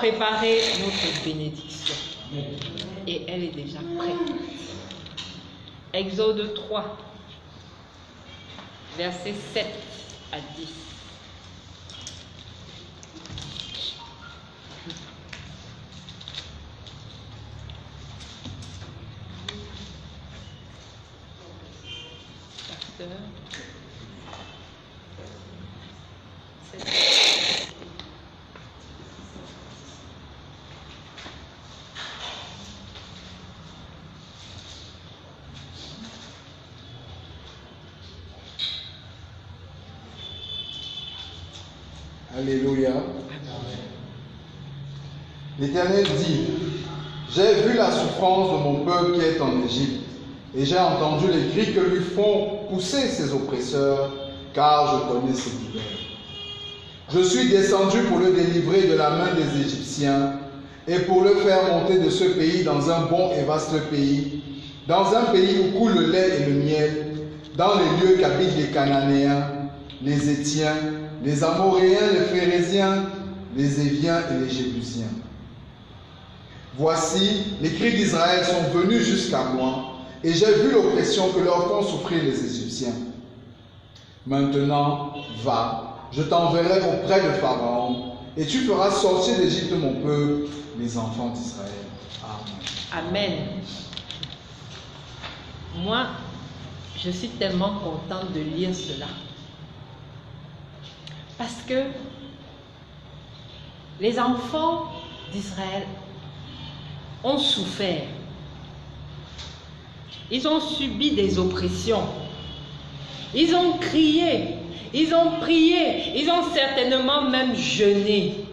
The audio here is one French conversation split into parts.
préparer notre bénédiction. Et elle est déjà prête. Exode 3, versets 7 à 10. Pasteur. Alléluia. L'Éternel dit, j'ai vu la souffrance de mon peuple qui est en Égypte, et j'ai entendu les cris que lui font pousser ses oppresseurs, car je connais ses douleurs. Je suis descendu pour le délivrer de la main des Égyptiens, et pour le faire monter de ce pays dans un bon et vaste pays, dans un pays où coule le lait et le miel, dans les lieux qu'habitent les Cananéens, les Étiens, les Amoréens, les Phérésiens, les Éviens et les Jébusiens. Voici, les cris d'Israël sont venus jusqu'à moi, et j'ai vu l'oppression que leur font souffrir les Égyptiens. Maintenant, va, je t'enverrai auprès de Pharaon, et tu feras sortir d'Égypte mon peuple, les enfants d'Israël. Amen. Amen. Moi, je suis tellement contente de lire cela. Parce que les enfants d'Israël ont souffert. Ils ont subi des oppressions. Ils ont crié. Ils ont prié. Ils ont certainement même jeûné.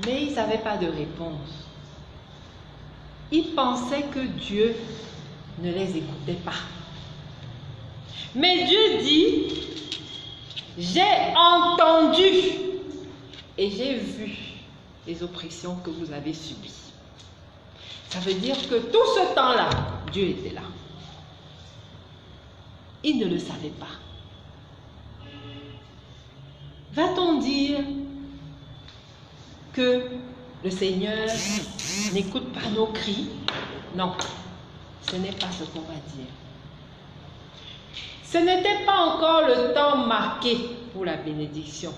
Mais ils n'avaient pas de réponse. Ils pensaient que Dieu ne les écoutait pas. Mais Dieu dit, j'ai entendu et j'ai vu les oppressions que vous avez subies. Ça veut dire que tout ce temps-là, Dieu était là. Ils ne le savaient pas. Va-t-on dire que le Seigneur n'écoute pas nos cris? Non, ce n'est pas ce qu'on va dire. Ce n'était pas encore le temps marqué pour la bénédiction.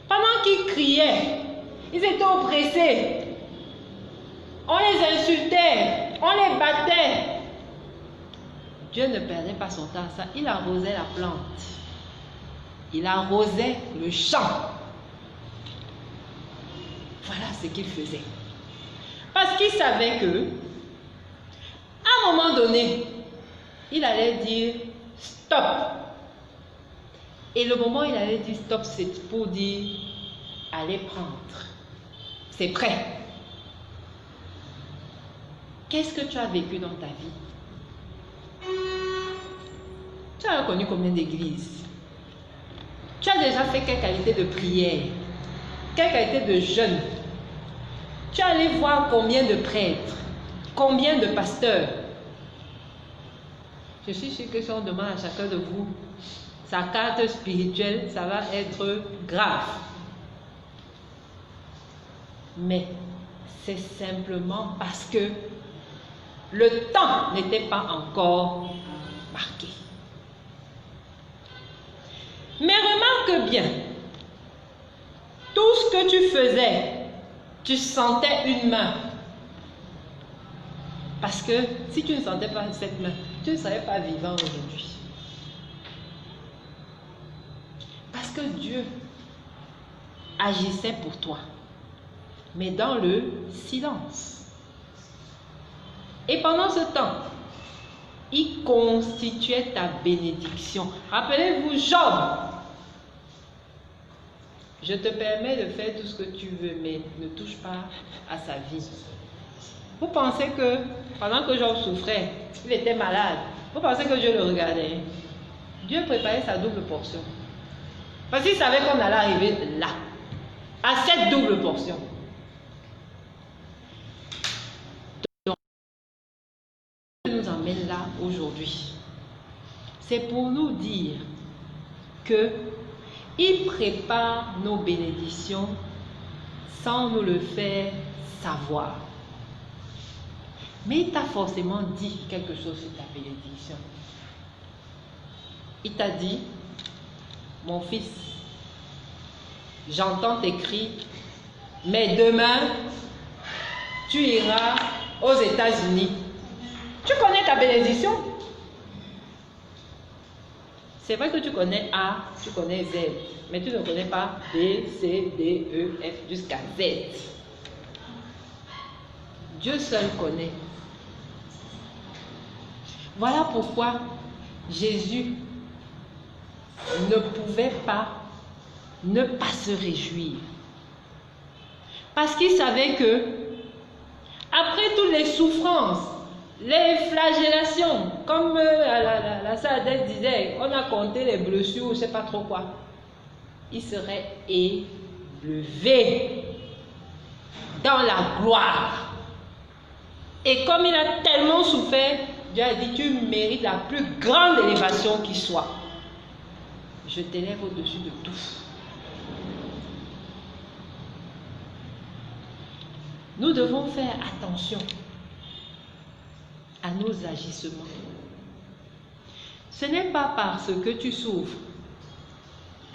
Pendant qu'ils criaient, ils étaient oppressés. On les insultait, on les battait. Dieu ne perdait pas son temps à ça. Il arrosait la plante. Il arrosait le champ. Voilà ce qu'il faisait. Parce qu'il savait que, à un moment donné, il allait dire stop. Et le moment où il allait dire stop, c'est pour dire allez prendre. C'est prêt. Qu'est-ce que tu as vécu dans ta vie? Tu as connu combien d'églises? Tu as déjà fait quelle qualité de prière? Quelle qualité de jeûne? Tu es allé voir combien de prêtres? Combien de pasteurs? Je suis sûre que si on demande à chacun de vous sa carte spirituelle, ça va être grave. Mais c'est simplement parce que le temps n'était pas encore marqué. Mais remarque bien, tout ce que tu faisais, tu sentais une main. Parce que si tu ne sentais pas cette main, tu ne serais pas vivant aujourd'hui. Parce que Dieu agissait pour toi, mais dans le silence. Et pendant ce temps, il constituait ta bénédiction. Rappelez-vous Job. Je te permets de faire tout ce que tu veux, mais ne touche pas à sa vie. Vous pensez que pendant que Job souffrait, il était malade. Vous pensez que Dieu le regardait? Dieu préparait sa double portion. Parce qu'il savait qu'on allait arriver là, à cette double portion. Donc, Dieu nous emmène là aujourd'hui. C'est pour nous dire que Il prépare nos bénédictions sans nous le faire savoir. Mais il t'a forcément dit quelque chose sur ta bénédiction. Il t'a dit, mon fils, j'entends tes cris, mais demain, tu iras aux États-Unis. Tu connais ta bénédiction? C'est vrai que tu connais A, tu connais Z, mais tu ne connais pas B, C, D, E, F jusqu'à Z. Dieu seul connaît. Voilà pourquoi Jésus ne pouvait pas ne pas se réjouir. Parce qu'il savait que, après toutes les souffrances, les flagellations, comme la sœur Adèle disait, on a compté les blessures, je ne sais pas trop quoi, il serait élevé dans la gloire. Et comme il a tellement souffert, Dieu a dit, tu mérites la plus grande élévation qui soit. Je t'élève au-dessus de tout. Nous devons faire attention à nos agissements. Ce n'est pas parce que tu souffres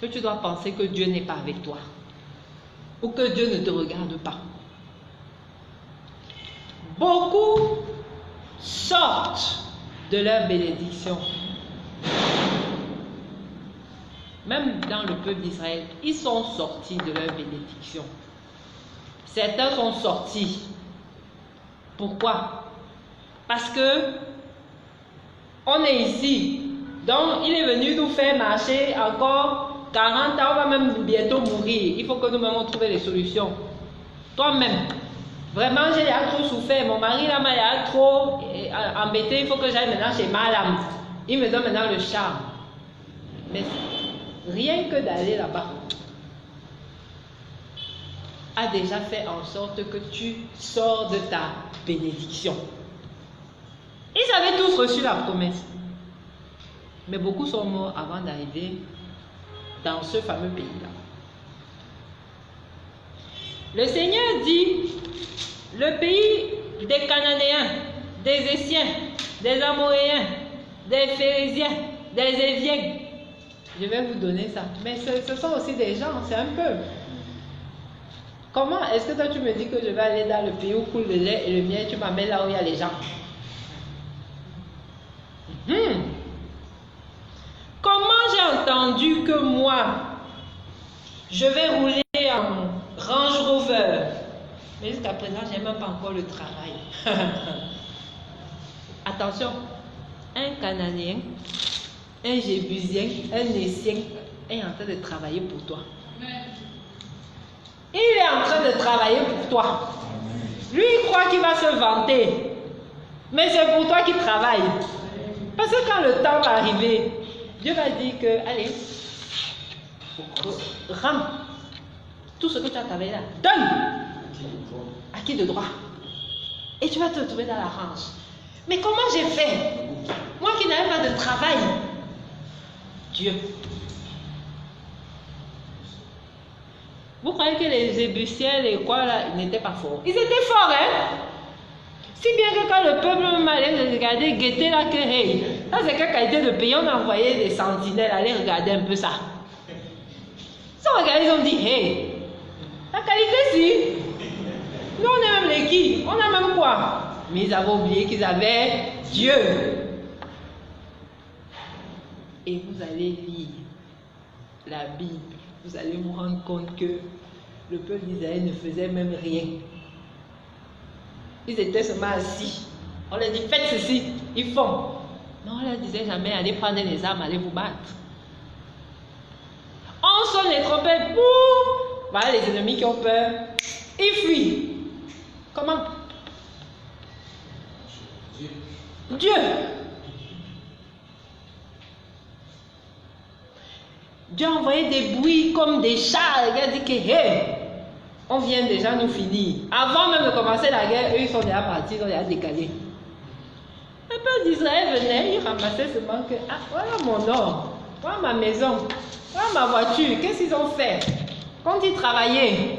que tu dois penser que Dieu n'est pas avec toi ou que Dieu ne te regarde pas. Beaucoup sortent de leur bénédiction. Même dans le peuple d'Israël, ils sont sortis de leur bénédiction. Certains sont sortis. Pourquoi? Parce que on est ici. Donc, il est venu nous faire marcher encore 40 ans. On va même bientôt mourir. Il faut que nous-mêmes trouvions les solutions. Toi-même. Vraiment, j'ai trop souffert. Mon mari là m'a trop embêté. Il faut que j'aille maintenant chez madame. Il me donne maintenant le charme. Mais rien que d'aller là-bas a déjà fait en sorte que tu sors de ta bénédiction. Ils avaient tous reçu la promesse. Mais beaucoup sont morts avant d'arriver dans ce fameux pays-là. Le Seigneur dit, le pays des Cananéens, des Essiens, des Amoréens, des Phérésiens, des Éviens. Je vais vous donner ça. Mais ce sont aussi des gens, c'est un peu. Comment est-ce que toi tu me dis que je vais aller dans le pays où coule le lait et le miel, tu m'amènes là où il y a les gens? Comment j'ai entendu que moi, je vais rouler en Range Rover? Mais jusqu'à présent, je n'ai même pas encore le travail. Attention, un Cananéen, un Jébusien, un Essien est en train de travailler pour toi. Il est en train de travailler pour toi. Lui, il croit qu'il va se vanter. Mais c'est pour toi qu'il travaille. Parce que quand le temps va arriver, Dieu va dire que, allez, rends tout ce que tu as travaillé là. Donne à qui de droit. Et tu vas te retrouver dans la range. Mais comment j'ai fait? Moi qui n'avais pas de travail. Dieu. Vous croyez que les Ébusiens, les quoi là, ils n'étaient pas forts? Ils étaient forts, hein? Si bien que quand le peuple allait regarder, guetter là que, hey, ça c'est quelle qualité de pays, on a envoyé des sentinelles aller regarder un peu ça. Ils ont regardé, ils ont dit, hey, la qualité si. Nous on est même les qui? On a même quoi? Mais ils avaient oublié qu'ils avaient Dieu. Et vous allez lire la Bible. Vous allez vous rendre compte que le peuple d'Israël ne faisait même rien. Ils étaient seulement assis. On leur dit, faites ceci. Ils font. Mais on leur disait jamais, allez prendre les armes, allez vous battre. On sonne les trompettes. Boum. Voilà les ennemis qui ont peur. Ils fuient. Comment? Dieu. Dieu a envoyé des bruits comme des chars. Il a dit que, hey, on vient déjà nous finir. Avant même de commencer la guerre, eux, ils sont déjà partis, ils ont déjà décalé. Le peuple d'Israël venait, il ramassait seulement que, ah, voilà mon or, voilà ma maison. Ah, ma voiture, qu'est-ce qu'ils ont fait? Quand ils travaillaient,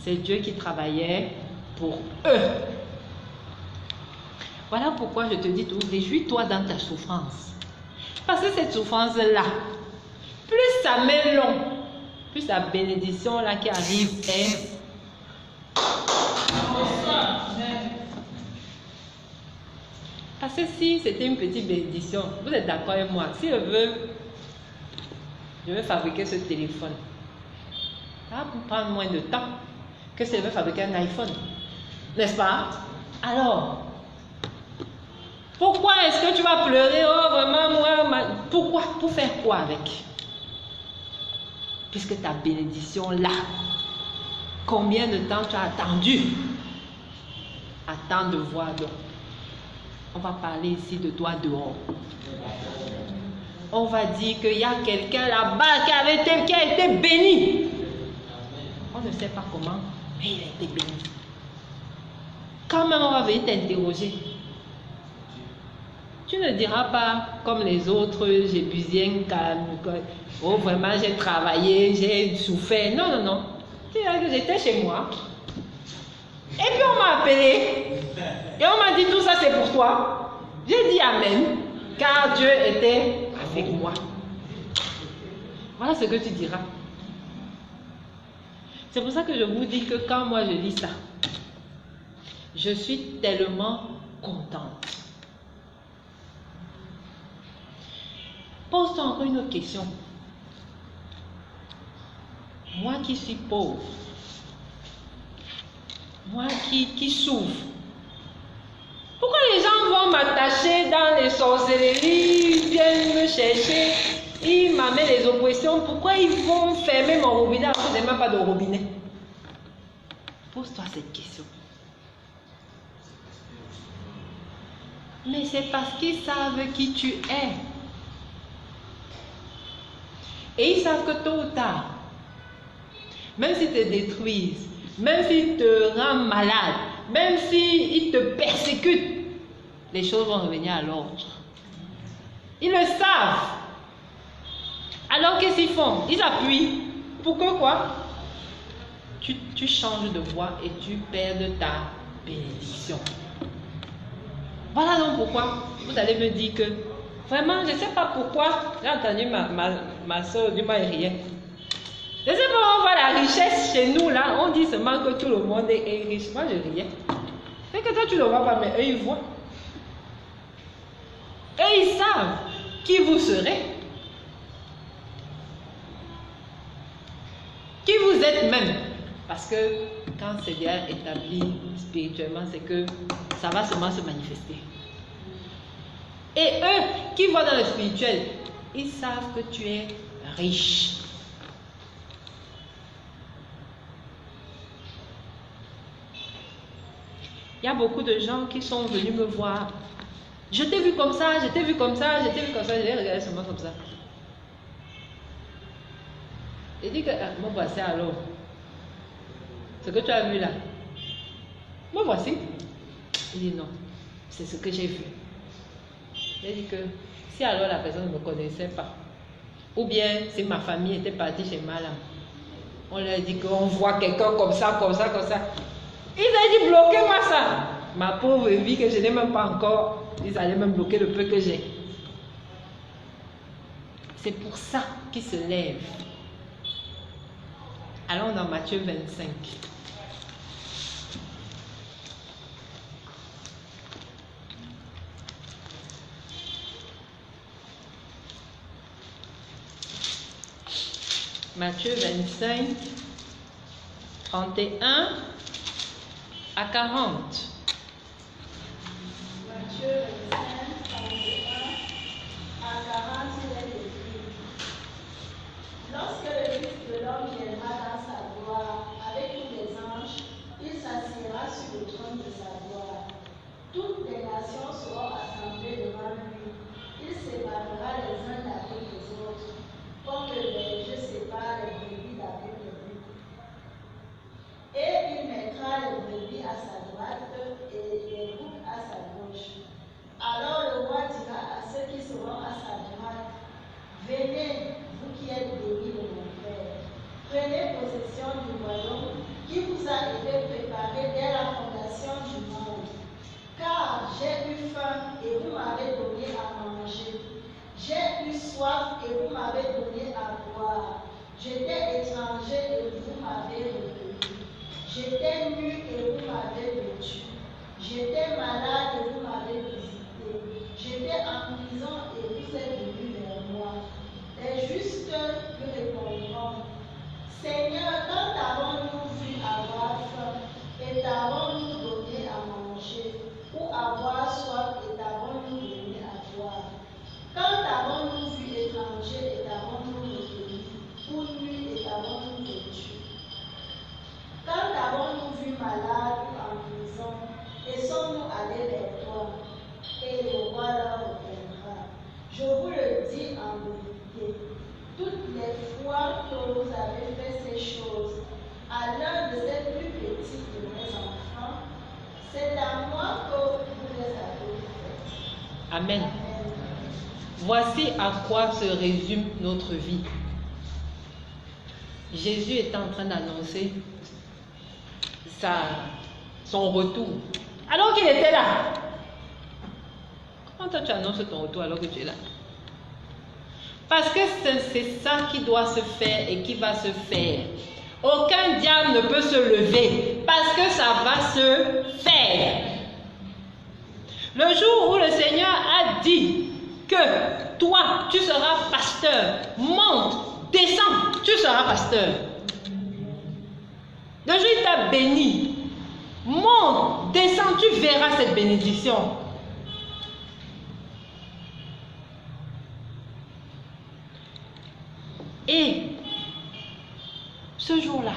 c'est Dieu qui travaillait pour eux. Voilà pourquoi je te dis tout, réjouis-toi dans ta souffrance. Parce que cette souffrance-là, plus ça met long, plus la bénédiction là qui arrive est... Parce que si c'était une petite bénédiction, vous êtes d'accord avec moi, si je veux fabriquer ce téléphone, ça va prendre moins de temps que si je veux fabriquer un iPhone. N'est-ce pas? Alors, pourquoi est-ce que tu vas pleurer? Oh, vraiment, moi, pourquoi? Pour faire quoi avec? Puisque ta bénédiction là, combien de temps tu as attendu? Attends de voir donc. On va parler ici de toi dehors. On va dire qu'il y a quelqu'un là-bas qui a été béni. On ne sait pas comment, mais il a été béni. Quand même, on va venir t'interroger. Tu ne diras pas comme les autres, j'ai busé, oh vraiment j'ai travaillé, j'ai souffert. Non, non, non. Tu diras que j'étais chez moi. Et puis on m'a appelé. Et on m'a dit tout ça c'est pour toi. J'ai dit amen. Car Dieu était avec moi. Voilà ce que tu diras. C'est pour ça que je vous dis que quand moi je lis ça, je suis tellement contente. Pose-toi encore une autre question. Moi qui suis pauvre, moi qui souffre, pourquoi les gens vont m'attacher dans les sorcelleries, ils viennent me chercher, ils m'amènent les oppressions, pourquoi ils vont fermer mon robinet alors que je n'ai même pas de robinet? Pose-toi cette question. Mais c'est parce qu'ils savent qui tu es. Et ils savent que tôt ou tard, même s'ils te détruisent, même s'ils te rendent malade, même s'ils te persécutent, les choses vont revenir à l'ordre. Ils le savent. Alors qu'est-ce qu'ils font? Ils appuient. Pour que quoi? Tu changes de voie et tu perds ta bénédiction. Voilà donc pourquoi vous allez me dire que vraiment, je ne sais pas pourquoi. J'ai entendu ma soeur du mal rien. Je ne sais pas, on voit la richesse chez nous là. On dit seulement que tout le monde est riche. Moi, je riais. C'est que toi, tu ne le vois pas, mais eux, ils voient. Eux, ils savent qui vous serez. Qui vous êtes même. Parce que quand c'est déjà établi spirituellement, c'est que ça va seulement se manifester. Et eux qui voient dans le spirituel, ils savent que tu es riche. Il y a beaucoup de gens qui sont venus me voir. Je t'ai vu comme ça, je t'ai vu comme ça, je t'ai vu comme ça. Je les regardé seulement comme ça. Il dit que, me voici alors. Ce que tu as vu là. Me voici. Il dit non, c'est ce que j'ai vu. Il dit que si alors la personne ne me connaissait pas, ou bien si ma famille était partie chez Malam, on leur dit qu'on voit quelqu'un comme ça, comme ça, comme ça. Ils ont dit bloquez-moi ça. Ma pauvre vie que je n'ai même pas encore, ils allaient même bloquer le peu que j'ai. C'est pour ça qu'ils se lèvent. Allons dans Matthieu 25. Matthieu 25, 31 à 40. Matthieu 25, 31 à 40, il est écrit. Lorsque le Fils de l'homme viendra dans sa gloire avec tous les anges, il s'assiera sur le trône de sa gloire. Toutes les nations seront assemblées devant lui. Il séparera les uns d'avec les autres, comme le berger sépare les brebis d'avec les boucs. Et il mettra les brebis à sa droite et les boucs à sa gauche. Alors le roi dira à ceux qui seront à sa droite, venez, Amen. Voici à quoi se résume notre vie. Jésus est en train d'annoncer son retour. Alors qu'il était là. Comment toi tu annonces ton retour alors que tu es là? Parce que c'est ça qui doit se faire et qui va se faire. Aucun diable ne peut se lever parce que ça va se faire. Le jour où le Seigneur a dit que toi, tu seras pasteur, monte, descends, tu seras pasteur. Le jour où il t'a béni, monte, descends, tu verras cette bénédiction. Et ce jour-là,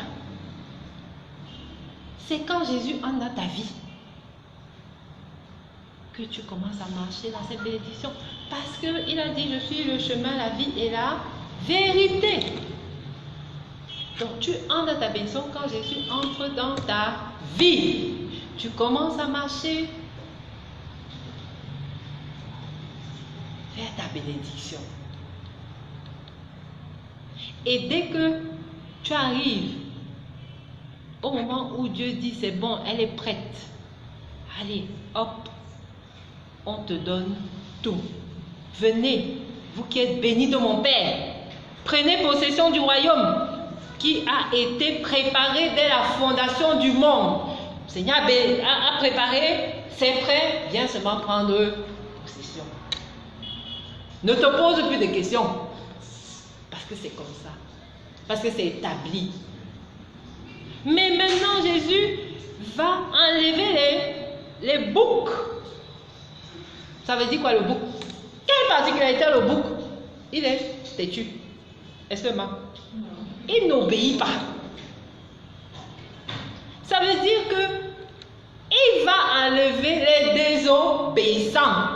c'est quand Jésus entre dans ta vie que tu commences à marcher dans cette bénédiction. Parce qu'il a dit, je suis le chemin, la vie et la vérité. Donc tu entres dans ta bénédiction quand Jésus entre dans ta vie. Tu commences à marcher vers ta bénédiction. Et dès que tu arrives au moment où Dieu dit c'est bon, elle est prête, allez, hop, on te donne tout. Venez, vous qui êtes bénis de mon Père, prenez possession du royaume qui a été préparé dès la fondation du monde. Le Seigneur a préparé, c'est prêt, viens seulement prendre possession. Ne te pose plus de questions. Parce que c'est comme ça. Parce que c'est établi. Mais maintenant, Jésus va enlever les boucs. Ça veut dire quoi le bouc? Quelle particularité a le bouc? Il est têtu. Est-ce que ma? Il n'obéit pas. Ça veut dire que il va enlever les désobéissants.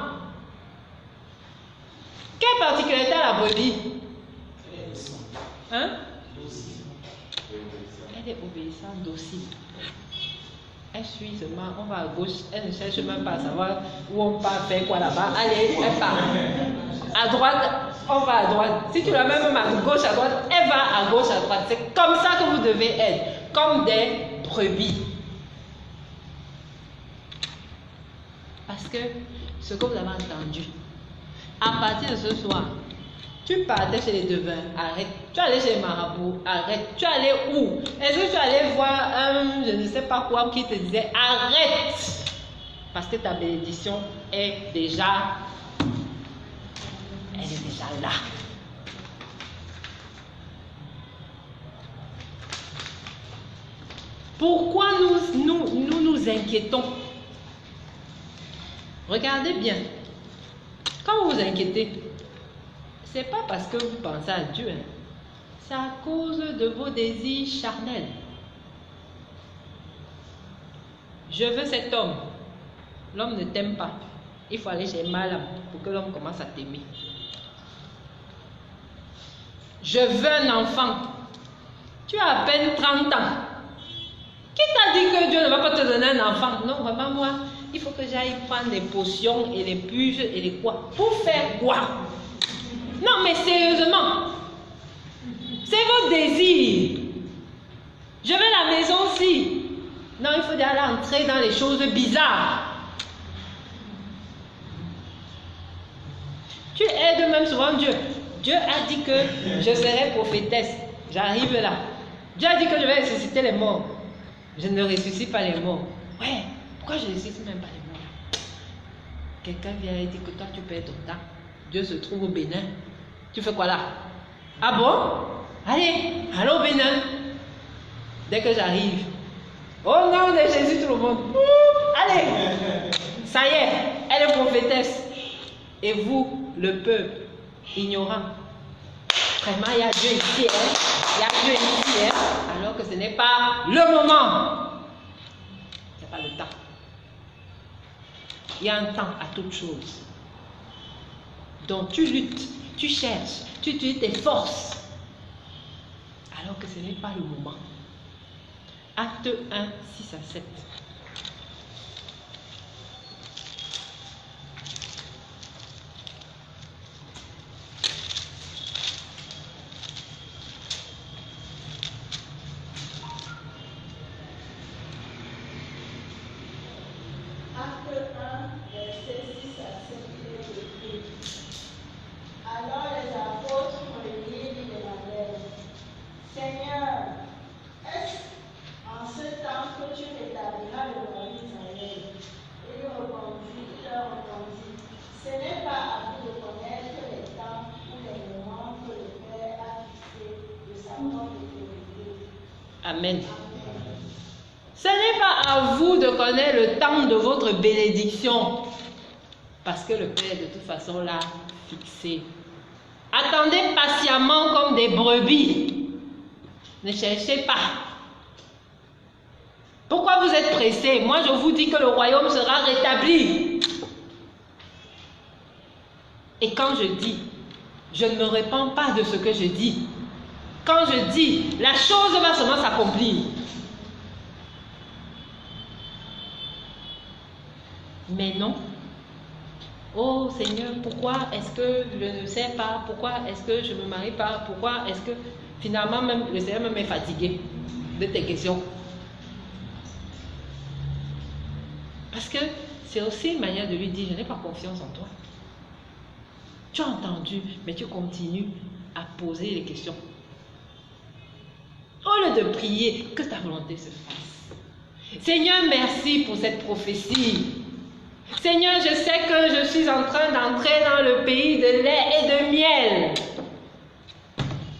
Quelle particularité a la brebis? Hein? Elle est obéissante, docile. Elle suit seulement, on va à gauche, elle ne cherche même pas à savoir où on part faire quoi là-bas. Allez, elle part. À droite, on va à droite. Si tu la mets même à gauche, à droite, elle va à gauche, à droite. C'est comme ça que vous devez être, comme des brebis. Parce que ce que vous avez entendu, à partir de ce soir, tu partais chez les devins, arrête. Tu allais chez les marabouts, arrête. Tu allais où? Est-ce que tu allais voir je ne sais pas quoi qui te disait arrête? Parce que ta bénédiction est déjà, elle est déjà là. Pourquoi nous inquiétons? Regardez bien. Quand vous vous inquiétez, c'est pas parce que vous pensez à Dieu, hein. C'est à cause de vos désirs charnels. Je veux cet homme. L'homme ne t'aime pas. Il faut aller chez Malam pour que l'homme commence à t'aimer. Je veux un enfant. Tu as à peine 30 ans. Qui t'a dit que Dieu ne va pas te donner un enfant? Non, vraiment moi, il faut que j'aille prendre des potions et les puges et les quoi. Pour faire quoi? Non, mais sérieusement, c'est vos désirs. Je veux la maison aussi. Non, il faut aller entrer dans les choses bizarres. Tu aides même souvent Dieu. Dieu a dit que je serai prophétesse. J'arrive là. Dieu a dit que je vais ressusciter les morts. Je ne ressuscite pas les morts. Ouais, pourquoi je ne ressuscite même pas les morts? Quelqu'un vient et dit que toi tu perds ton temps. Dieu se trouve au Bénin. Tu fais quoi là? Ah bon? Allez, allô Bénin. Dès que j'arrive, au nom de Jésus tout le monde. Allez, ça y est, elle est prophétesse. Et vous, le peuple, ignorant. Vraiment, il y a Dieu ici, hein? Il y a Dieu ici, hein? Alors que ce n'est pas le moment. Ce n'est pas le temps. Il y a un temps à toute chose. Donc tu luttes, tu cherches, tu utilises tes forces. Alors que ce n'est pas le moment. Acte 1, 6 à 7. Amen. Ce n'est pas à vous de connaître le temps de votre bénédiction, parce que le Père de toute façon l'a fixé. Attendez patiemment comme des brebis. Ne cherchez pas. Pourquoi vous êtes pressés? Moi, je vous dis que le royaume sera rétabli. Et quand je dis, je ne me répands pas de ce que je dis. Quand je dis, la chose va seulement s'accomplir. Mais non. Oh Seigneur, pourquoi est-ce que je ne sais pas? Pourquoi est-ce que je ne me marie pas? Pourquoi est-ce que finalement même le Seigneur même est fatigué de tes questions? Parce que c'est aussi une manière de lui dire, je n'ai pas confiance en toi. Tu as entendu, mais tu continues à poser les questions. Au lieu de prier, que ta volonté se fasse. Seigneur, merci pour cette prophétie. Seigneur, je sais que je suis en train d'entrer dans le pays de lait et de miel.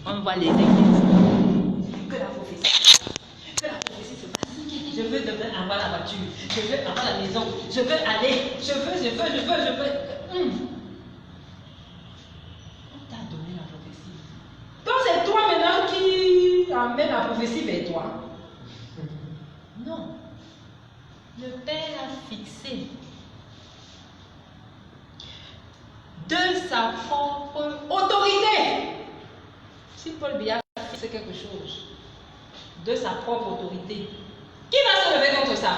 On voit les églises. Que la prophétie se fasse. Je veux demain avoir la voiture. Je veux avoir la maison. Je veux aller. Je veux. On t'a donné la prophétie. Donc c'est toi maintenant qui amène la prophétie vers toi. Non. Le Père a fixé de sa propre autorité. Si Paul Biya fixe quelque chose de sa propre autorité, qui va se lever contre ça?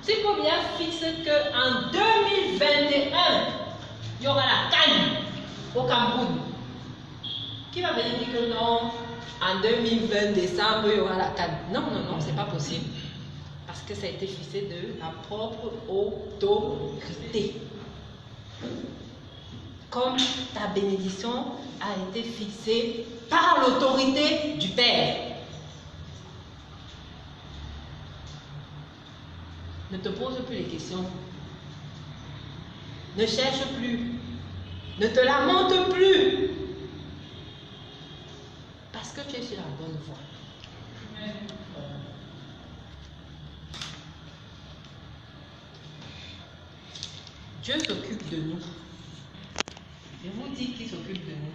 Si Paul Biya fixe qu'en 2021, il y aura la canne au Cameroun, qui va venir dire que non, en 2020 décembre, il y aura la canne? Non, c'est pas possible. Parce que ça a été fixé de la propre autorité. Comme ta bénédiction a été fixée par l'autorité du Père. Ne te pose plus les questions. Ne cherche plus. Ne te lamente plus. Parce que tu es sur la bonne voie. Dieu s'occupe de nous. Je vous dis qu'il s'occupe de nous.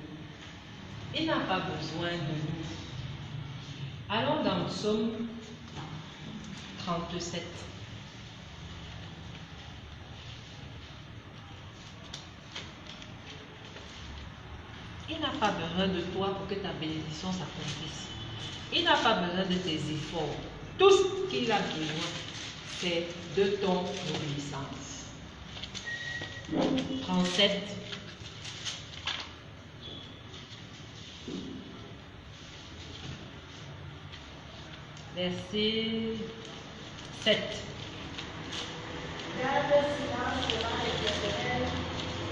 Il n'a pas besoin de nous. Allons dans Psaume 37. Il n'a pas besoin de toi pour que ta bénédiction s'accomplisse. Il n'a pas besoin de tes efforts. Tout ce qu'il a besoin, c'est de ton obéissance. 37. Verset 7. Garde silence devant l'Éternel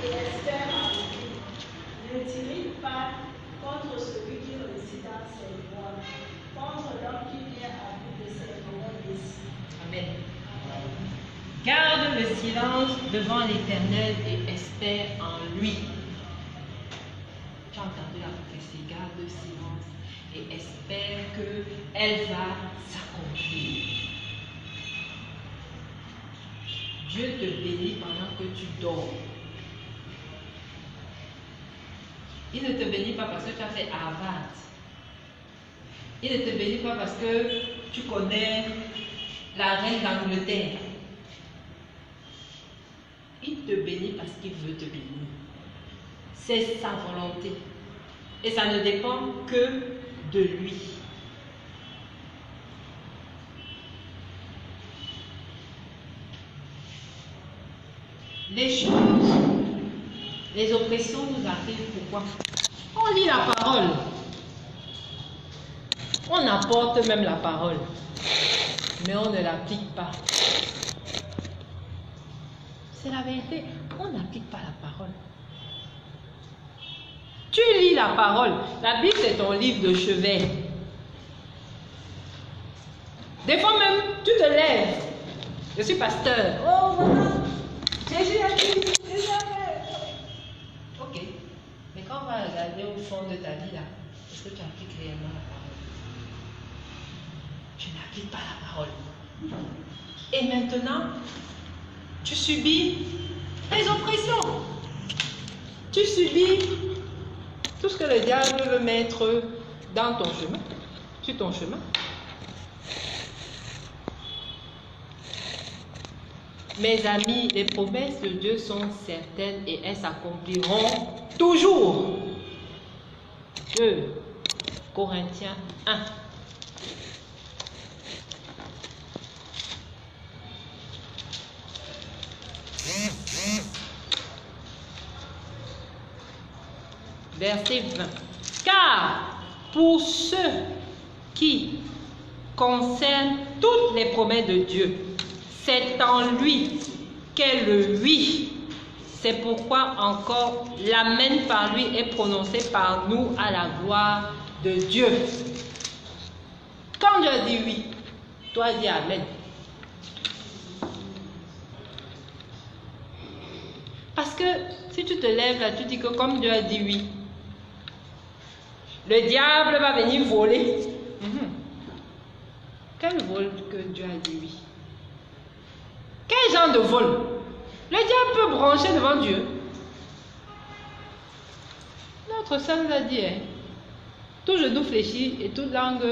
et espère en lui. Ne t'irrite pas contre celui qui réussit dans ses voies, contre l'homme qui vient à bout de ses volontés. Amen. Garde le silence devant l'Éternel et espère en lui. Tu as entendu la prophétie, garde le silence et espère qu'elle va s'accomplir. Dieu te bénit pendant que tu dors. Il ne te bénit pas parce que tu as fait Harvard. Il ne te bénit pas parce que tu connais la reine d'Angleterre. Il te bénit parce qu'il veut te bénir. C'est sa volonté. Et ça ne dépend que de lui. Les choses, les oppressions nous arrivent pourquoi? On lit la parole. On apporte même la parole. Mais on ne l'applique pas. C'est la vérité. On n'applique pas la parole. Tu lis la parole. La Bible, c'est ton livre de chevet. Des fois même, tu te lèves. Je suis pasteur. Oh, voilà. Jésus a dit. Ok. Mais quand on va regarder au fond de ta vie, là, est-ce que tu appliques réellement la parole? n'appliques pas la parole. Et maintenant, tu subis les oppressions. Tu subis tout ce que le diable veut mettre dans ton chemin, sur ton chemin. Mes amis, les promesses de Dieu sont certaines et elles s'accompliront toujours. 2 Corinthiens 1. Verset 20. Car pour ceux qui concernent toutes les promesses de Dieu, c'est en lui qu'est le oui. C'est pourquoi encore l'amen par lui est prononcé par nous à la gloire de Dieu. Quand Dieu a dit oui, toi dis amen. Parce que si tu te lèves là, tu dis que comme Dieu a dit oui, le diable va venir voler. Quel vol que Dieu a dit oui? Quel genre de vol? Le diable peut brancher devant Dieu. Notre sœur nous a dit, tout genou fléchi et toute langue,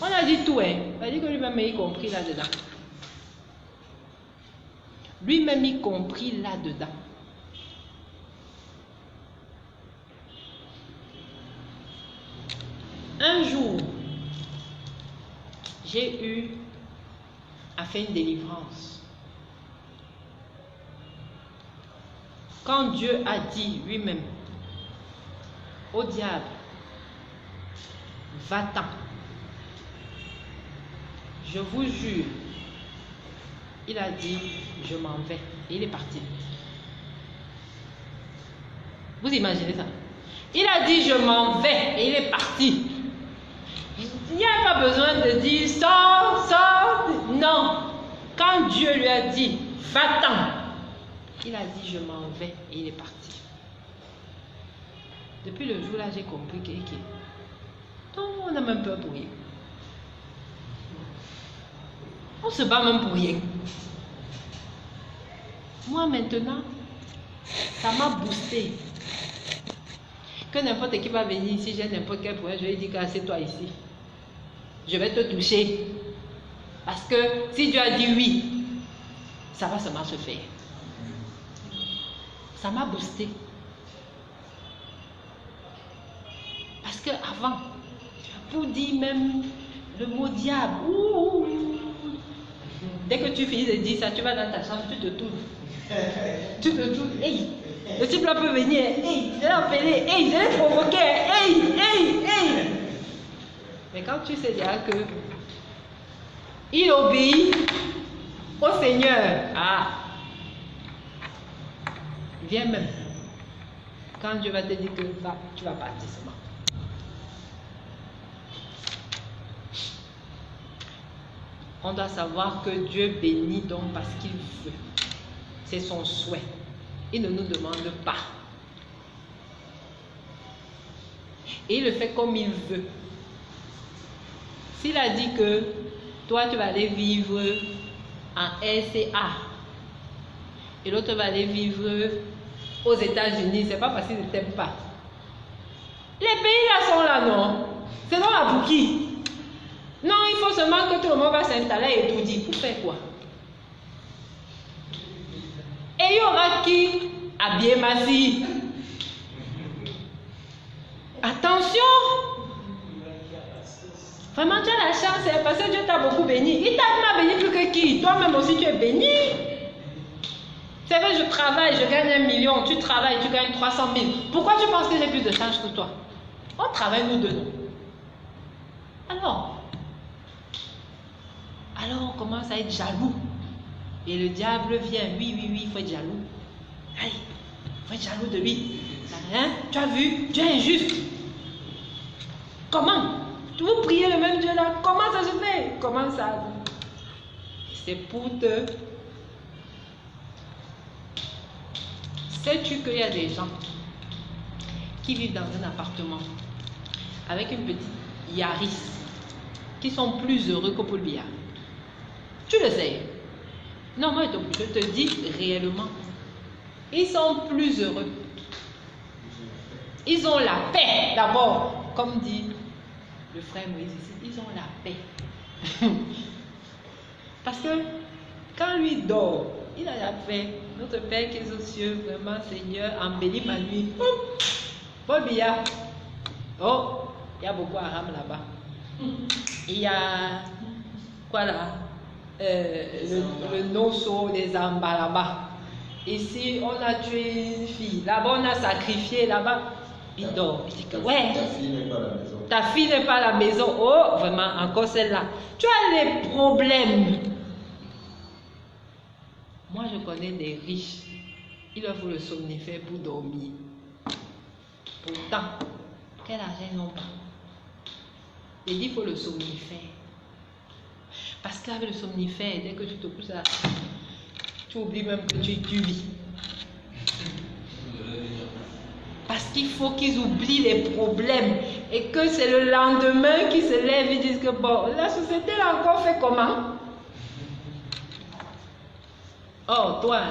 on a dit tout, on a dit que lui-même y compris là-dedans. Lui-même y compris là-dedans. Un jour, j'ai eu à faire une délivrance. Quand Dieu a dit lui-même au diable, va-t'en, je vous jure, il a dit, je m'en vais, et il est parti. Vous imaginez ça? Il a dit, je m'en vais, et il est parti. Il n'y a pas besoin de dire, sors, sors. Non. Quand Dieu lui a dit, va-t'en, il a dit, je m'en vais, et il est parti. Depuis le jour-là, j'ai compris que on a même peur pour rien. On se bat même pour rien. Moi, maintenant, ça m'a boosté. Que n'importe qui va venir ici, j'ai n'importe quel problème, je vais dire qu'assieds-toi ici. Je vais te toucher. Parce que si Dieu a dit oui, ça va seulement se faire. Ça m'a boosté. Parce que avant, pour dire même le mot diable, dès que tu finis de dire ça, tu vas dans ta chambre, tu te tournes. Tu te tournes, hey, le type là peut venir, hey, je l'ai appelé, hey, je l'ai provoqué, hey, hey, hey. Mais quand tu sais déjà que il obéit au Seigneur, viens même. Quand Dieu va te dire que va, tu vas partir seulement. On doit savoir que Dieu bénit donc parce qu'il veut. C'est son souhait. Il ne nous demande pas. Et il le fait comme il veut. S'il a dit que toi tu vas aller vivre en RCA et l'autre va aller vivre aux États-Unis, c'est pas parce qu'il ne t'aime pas. Les pays là sont là, non? C'est dans la bouquille. Non, il faut seulement que tout le monde va s'installer et tout dire. Pour faire quoi? Et il y aura qui? Habiller ma fille. Attention! Vraiment, tu as la chance, parce que Dieu t'a beaucoup béni. Il t'a béni plus que qui? Toi-même aussi, tu es béni. C'est vrai, je travaille, je gagne 1 million. Tu travailles, tu gagnes 300 000. Pourquoi tu penses que j'ai plus de chance que toi? On travaille, nous deux, non? Alors on commence à être jaloux. Et le diable vient. Oui, il faut être jaloux. Allez, il faut être jaloux de lui. Hein? Tu as vu? Dieu est injuste. Comment? Vous priez le même Dieu là. Comment ça se fait? Comment ça? C'est pour te... Sais-tu qu'il y a des gens qui vivent dans un appartement avec une petite Yaris qui sont plus heureux que Paul Biya. Tu le sais. Non, moi je te dis réellement. Ils sont plus heureux. Ils ont la paix d'abord. Comme dit le frère Moïse ici, ils ont la paix. Parce que quand lui dort, il a la paix. Notre Père qui est aux cieux, vraiment Seigneur, embellis ma nuit. Paul Biya. Oh, il y a beaucoup Aram là-bas. Il y a quoi là? Le nosso des Amba là-bas. Ici, on a tué une fille. Là-bas, on a sacrifié. Là-bas, il dort. Il dit que ouais. Ta fille n'est pas à la maison. Ta fille n'est pas à la maison. Oh, vraiment, encore celle-là. Tu as des problèmes. Moi, je connais des riches. Il leur faut le somnifère pour dormir. Pourtant, quel argent ils n'ont pas. Il dit qu'il faut le somnifère. Parce qu'avec le somnifère, dès que tu te pousses là, tu oublies même que tu vis. Parce qu'il faut qu'ils oublient les problèmes et que c'est le lendemain qu'ils se lèvent et disent que bon, la société l'a encore fait comment? Oh, toi,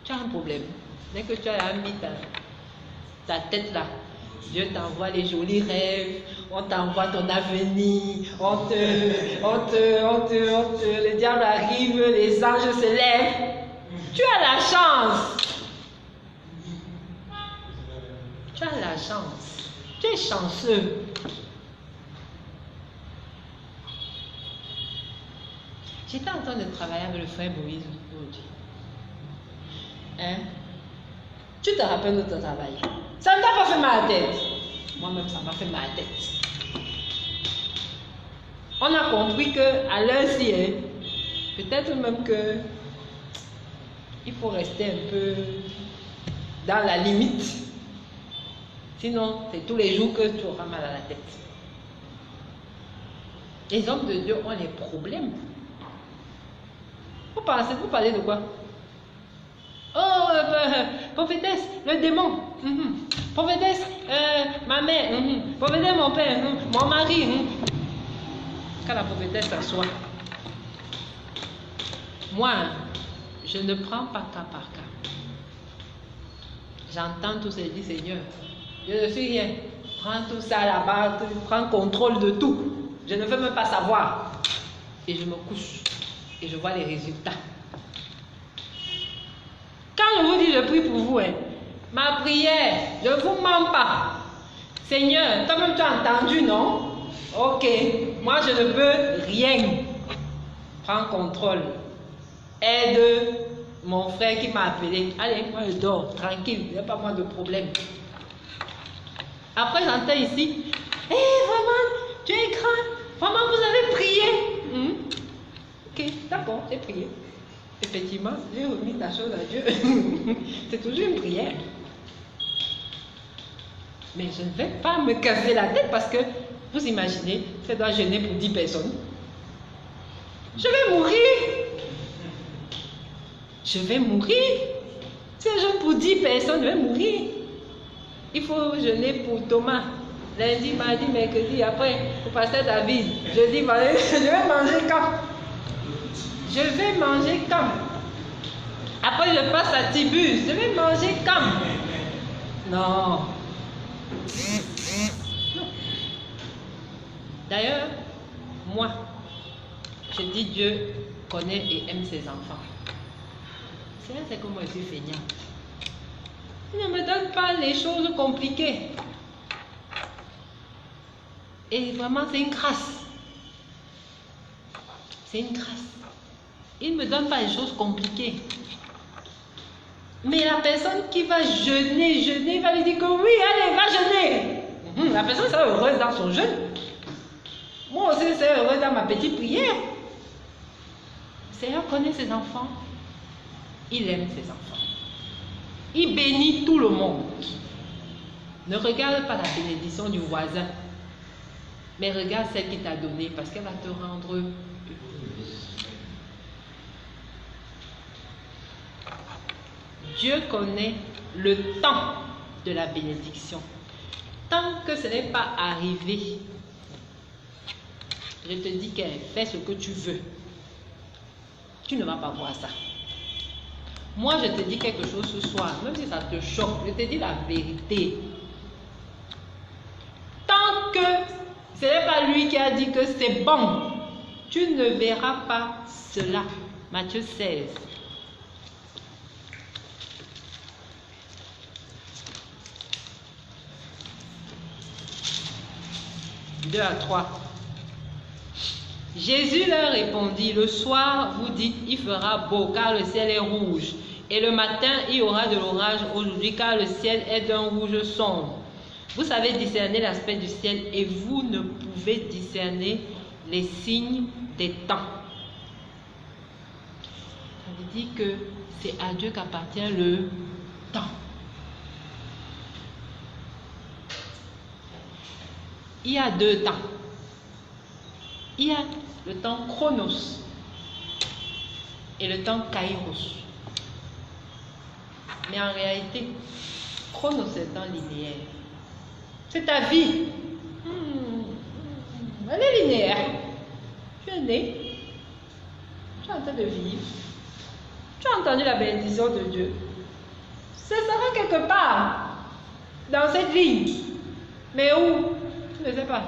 tu as un problème. Dès que tu as mis ta tête là, Dieu t'envoie les jolis rêves, on t'envoie ton avenir, le diable arrive, les anges se lèvent. Tu as la chance. Tu as la chance. Tu es chanceux. J'étais en train de travailler avec le frère Moïse aujourd'hui. Hein? Tu te rappelles de ton travail? Ça ne t'a pas fait mal à la tête. Moi-même, ça m'a fait mal à la tête. On a compris qu'à l'heure-ci, peut-être même que il faut rester un peu dans la limite. Sinon, c'est tous les jours que tu auras mal à la tête. Les hommes de Dieu ont des problèmes. Vous parlez de quoi? Oh, prophétesse, le démon. Prophétesse, ma mère. Prophétesse, mon père. Mon mari. Quand la prophétesse s'assoit, moi, je ne prends pas cas par cas. J'entends tout ça et dis, Seigneur, je ne suis rien. Prends tout ça là-bas, prends contrôle de tout. Je ne veux même pas savoir. Et je me couche. Et je vois les résultats. Quand je vous dis je prie pour vous, ma prière, je ne vous mens pas. Seigneur, toi-même tu as entendu, non? Ok, moi je ne peux rien. Prends contrôle. Aide mon frère qui m'a appelé. Allez, moi je dors, tranquille, il n'y a pas moins de problème. Après j'entends ici, vraiment, tu es grand, vraiment vous avez prié. Ok, d'accord, j'ai prié. Effectivement, j'ai remis ta chose à Dieu. C'est toujours une prière. Mais je ne vais pas me casser la tête parce que, vous imaginez, ça doit jeûner pour 10 personnes. Je vais mourir. Je vais mourir. Si je jeûne pour 10 personnes, je vais mourir. Il faut jeûner pour Thomas. Lundi, mardi, mercredi, après, pour pasteur David. Jeudi, je vais manger quand? Je vais manger quand? Après, je passe à Tibus. Je vais manger quand? Non. Non. D'ailleurs, moi, je dis Dieu connaît et aime ses enfants. C'est comme moi je suis feignant. Il ne me donne pas les choses compliquées. Et vraiment, c'est une grâce. C'est une grâce. Il ne me donne pas les choses compliquées. Mais la personne qui va jeûner, va lui dire que oui, allez, va jeûner. La personne sera heureuse dans son jeûne. Moi aussi, je serai heureuse dans ma petite prière. Le Seigneur connaît ses enfants. Il aime ses enfants. Il bénit tout le monde. Ne regarde pas la bénédiction du voisin, mais regarde celle qu'il t'a donnée parce qu'elle va te rendre heureuse. Dieu connaît le temps de la bénédiction. Tant que ce n'est pas arrivé, je te dis qu'elle fait ce que tu veux. Tu ne vas pas voir ça. Moi, je te dis quelque chose ce soir, même si ça te choque, je te dis la vérité. Tant que ce n'est pas lui qui a dit que c'est bon, tu ne verras pas cela. Matthieu 16. 2 à 3. Jésus leur répondit, le soir, vous dites, il fera beau car le ciel est rouge. Et le matin, il y aura de l'orage aujourd'hui car le ciel est d'un rouge sombre. Vous savez discerner l'aspect du ciel et vous ne pouvez discerner les signes des temps. Ça veut dire que c'est à Dieu qu'appartient le temps. Il y a deux temps. Il y a le temps chronos et le temps kairos. Mais en réalité, chronos c'est le temps linéaire. C'est ta vie. Elle est linéaire. Tu es né. Tu es en train de vivre. Tu as entendu la bénédiction de Dieu. Ce sera quelque part dans cette ligne. Mais où? Je ne sais pas.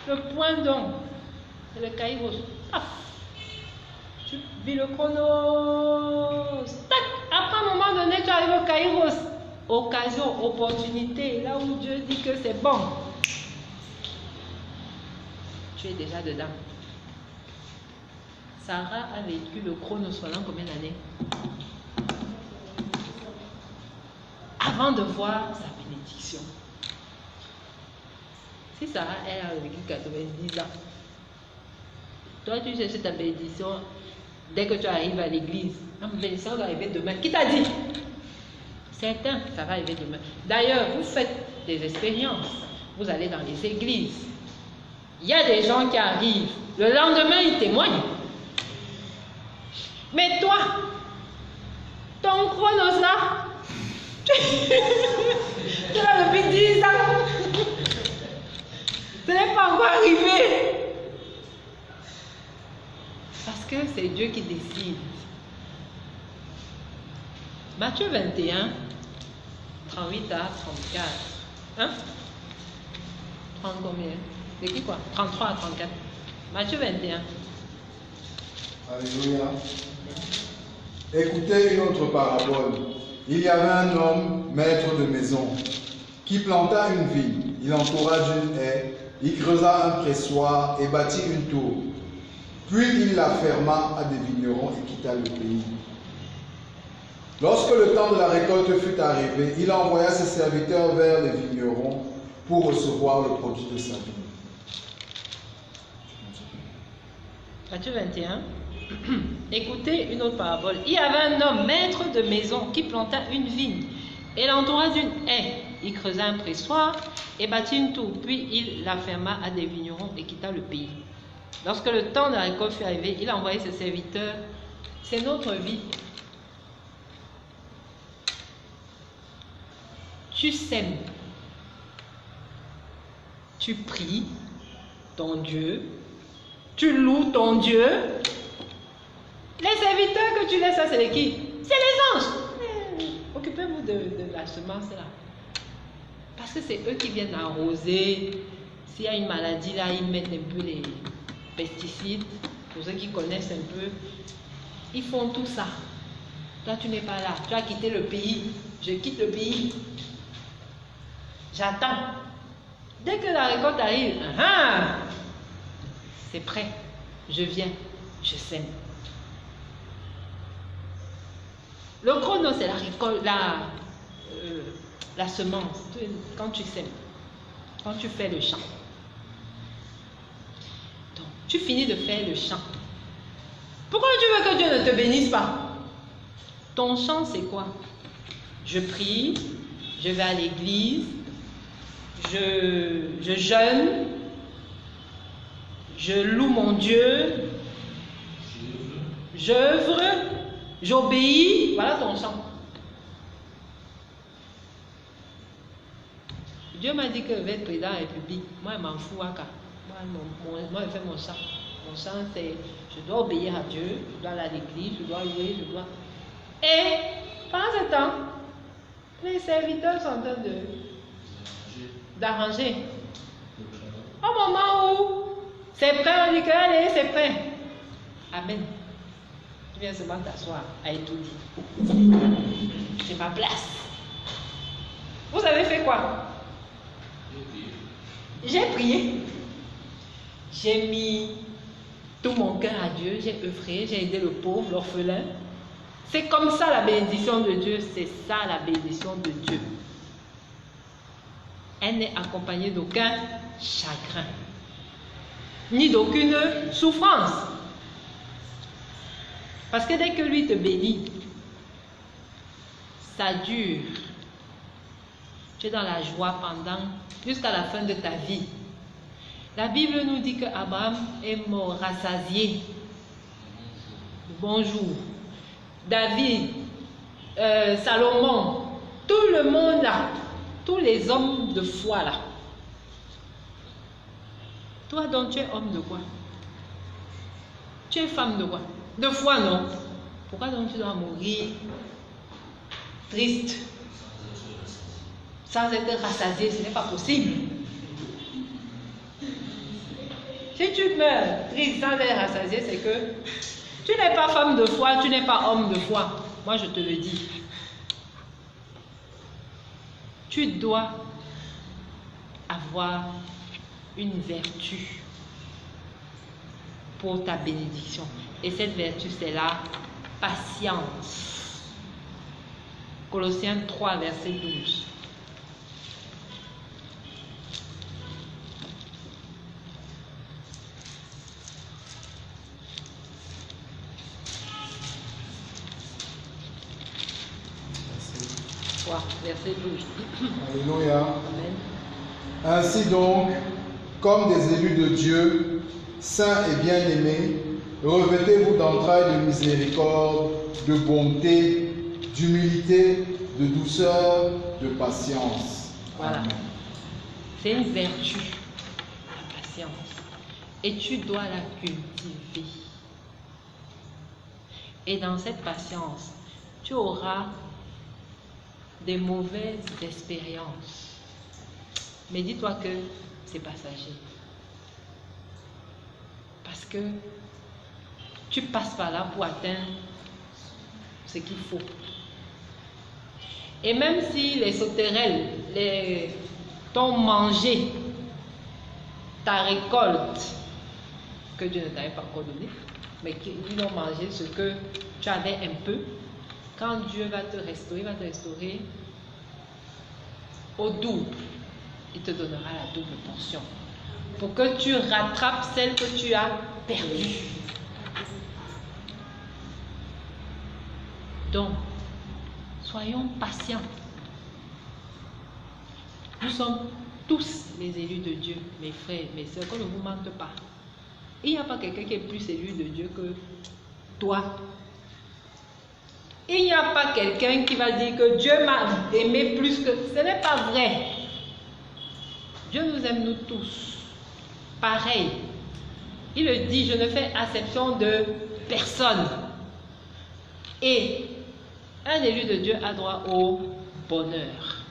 Le point d'onde, c'est le kairos. Paf. Tu vis le chronos. Tac. Après un moment donné, tu arrives au kairos. Occasion, opportunité, là où Dieu dit que c'est bon. Tu es déjà dedans. Sarah a vécu le chronos pendant combien d'années? Avant de voir sa bénédiction. Si Sarah, elle a vécu 90 ans, toi tu cherches ta bénédiction dès que tu arrives à l'église. La bénédiction va arriver demain. Qui t'a dit? Certains, ça va arriver demain. D'ailleurs, vous faites des expériences. Vous allez dans les églises. Il y a des gens qui arrivent. Le lendemain, ils témoignent. Mais toi, ton chronos là, tu l'as depuis 10 ans. Ce n'est pas encore arrivé. Parce que c'est Dieu qui décide. Matthieu 21, 38 à 34. Hein? 30 combien? C'est qui quoi? 33 à 34. Matthieu 21. Alléluia. Écoutez une autre parabole. Il y avait un homme, maître de maison, qui planta une vigne. Il entoura d'une haie, il creusa un pressoir et bâtit une tour. Puis il la ferma à des vignerons et quitta le pays. Lorsque le temps de la récolte fut arrivé, il envoya ses serviteurs vers les vignerons pour recevoir le produit de sa vigne. Matthieu 21. Écoutez une autre parabole. Il y avait un homme, maître de maison, qui planta une vigne et l'entoura d'une haie. Il creusa un pressoir et bâtit une tour. Puis il la ferma à des vignerons et quitta le pays. Lorsque le temps de la récolte fut arrivé, il a envoyé ses serviteurs. C'est notre vie. Tu sèmes. Tu pries ton Dieu. Tu loues ton Dieu. Les serviteurs que tu laisses, ça c'est les qui? C'est les anges. Occupez-vous de la semence là. Parce que c'est eux qui viennent arroser. S'il y a une maladie là, ils mettent un peu les pesticides. Pour ceux qui connaissent un peu, ils font tout ça. Toi tu n'es pas là. Tu as quitté le pays. Je quitte le pays. J'attends. Dès que la récolte arrive, c'est prêt. Je viens. Je sème. Le chrono, c'est la récolte, la semence, quand tu sèmes, quand tu fais le champ. Donc, tu finis de faire le champ. Pourquoi tu veux que Dieu ne te bénisse pas? Ton champ, c'est quoi? Je prie, je vais à l'église, je jeûne, je loue mon Dieu, j'œuvre, j'obéis. Voilà ton champ. Dieu m'a dit que je vais être président de la République. Moi, je m'en fous. Moi, Moi, je fais mon chant. Mon chant, c'est je dois obéir à Dieu, je dois aller à l'église, je dois louer, je dois. Et pendant ce temps, les serviteurs sont en train d'arranger. Au moment où c'est prêt, on dit que allez, c'est prêt. Amen. Tu viens seulement t'asseoir à étudier. C'est ma place. Vous avez fait quoi? J'ai prié. J'ai mis tout mon cœur à Dieu, j'ai œuvré, j'ai aidé le pauvre, l'orphelin. C'est comme ça la bénédiction de Dieu, c'est ça la bénédiction de Dieu. Elle n'est accompagnée d'aucun chagrin, ni d'aucune souffrance. Parce que dès que lui te bénit, ça dure. Tu es dans la joie jusqu'à la fin de ta vie. La Bible nous dit qu'Abraham est mort rassasié. Bonjour. David, Salomon, tout le monde là, tous les hommes de foi là. Toi donc tu es homme de quoi? Tu es femme de quoi? De foi, non? Pourquoi donc tu dois mourir triste, sans être rassasié? Ce n'est pas possible. Si tu meurs triste sans être rassasié, c'est que tu n'es pas femme de foi, tu n'es pas homme de foi. Moi, je te le dis. Tu dois avoir une vertu pour ta bénédiction. Et cette vertu, c'est la patience. Colossiens 3, verset 12. Verset 12. Alléluia. Amen. Ainsi donc, comme des élus de Dieu, saints et bien-aimés, revêtez-vous d'entrailles de miséricorde, de bonté, d'humilité, de douceur, de patience. Voilà. Amen. C'est une vertu, la patience. Et tu dois la cultiver. Et dans cette patience, tu auras des mauvaises expériences. Mais dis-toi que c'est passager. Parce que tu passes par là pour atteindre ce qu'il faut. Et même si les sauterelles t'ont mangé ta récolte, que Dieu ne t'avait pas encore donné, mais qu'ils ont mangé ce que tu avais un peu, quand Dieu va te restaurer, il va te restaurer au double. Il te donnera la double portion pour que tu rattrapes celle que tu as perdue. Donc, soyons patients. Nous sommes tous les élus de Dieu, mes frères, mes soeurs, qu'on ne vous mente pas. Il n'y a pas quelqu'un qui est plus élu de Dieu que toi. Il n'y a pas quelqu'un qui va dire que Dieu m'a aimé plus que... Ce n'est pas vrai. Dieu nous aime nous tous. Pareil. Il le dit, je ne fais acception de personne. Et un élu de Dieu a droit au bonheur.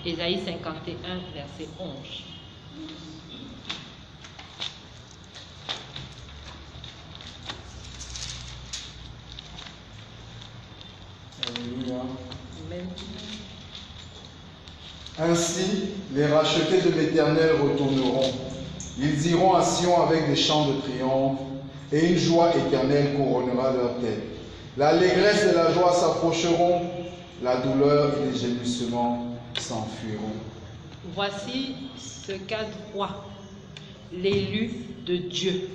Ésaïe 51, verset 11. Alléluia. Amen. Ainsi, les rachetés de l'Éternel retourneront. Ils iront à Sion avec des chants de triomphe, et une joie éternelle couronnera leur tête. L'allégresse et la joie s'approcheront, la douleur et les gémissements s'enfuiront. Voici ce qu'a droit l'élu de Dieu,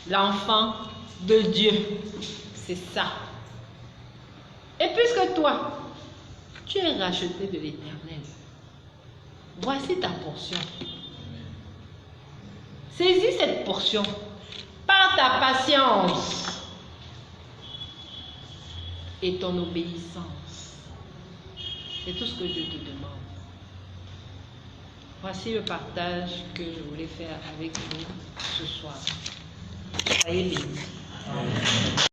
l'enfant de Dieu. C'est ça. Et puisque toi, tu es racheté de l'Éternel, voici ta portion. Saisis cette portion par ta patience et ton obéissance. C'est tout ce que Dieu te demande. Voici le partage que je voulais faire avec vous ce soir. Soyez bénis.